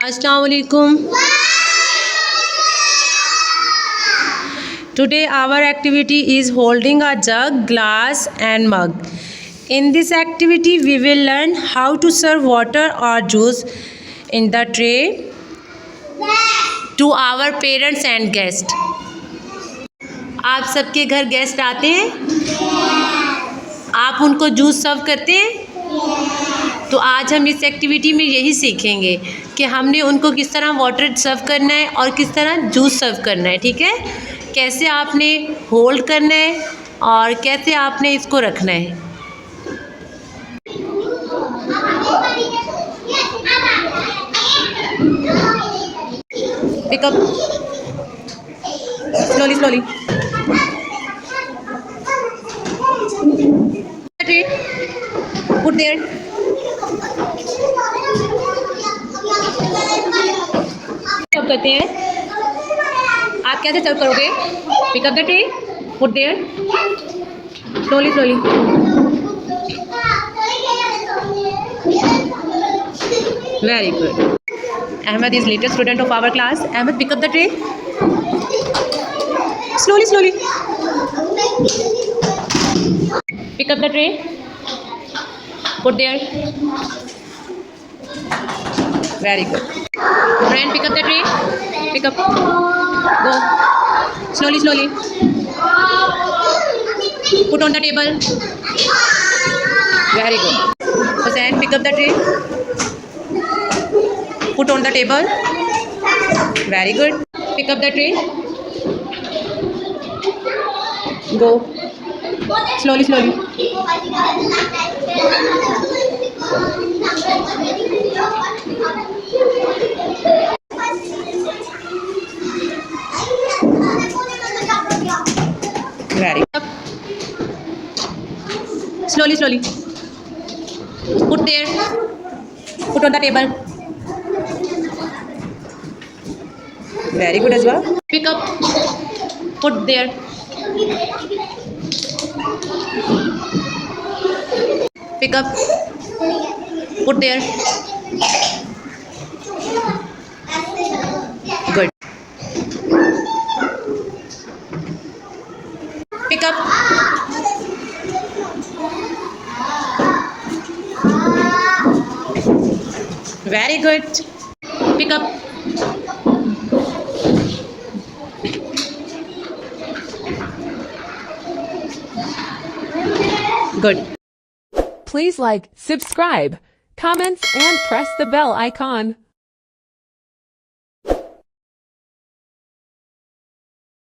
السلام علیکم. Today our activity is holding a jug, glass and mug. In this activity we will learn how to serve water or juice in the tray to our parents and guests. آپ سب کے گھر guest آتے ہیں, آپ ان کو juice سرو کرتے ہیں. تو آج ہم اس ایکٹیویٹی میں یہی سیکھیں گے کہ ہم نے ان کو کس طرح واٹر سرو کرنا ہے اور کس طرح جوس سرو کرنا ہے. ٹھیک ہے, کیسے آپ نے ہولڈ کرنا ہے اور کیسے آپ نے اس کو رکھنا ہے. Pick up slowly slowly. Put there. Serve کرتے ہیں, آپ کیسے سرو کرو گے؟ Pick up the tray, put there, slowly slowly. Very good. Ahmed is latest student of our class. Ahmed, pick up the tray, slowly slowly. Pick up the tray, put there. Very good. Brian, pick up the tray. Pick up. Go. Slowly, slowly. Put on the table. Very good. Hussain, pick up the tray. Put on the table. Very good. Pick up the tray. Go. Slowly, slowly. Very good. Slowly, slowly. Put there. Put on the table. Very good as well. Pick up. Put there. Pick up. Put there. Good. Pick up. Very good. Pick up. Good. Please like, subscribe, comments, and press the bell icon.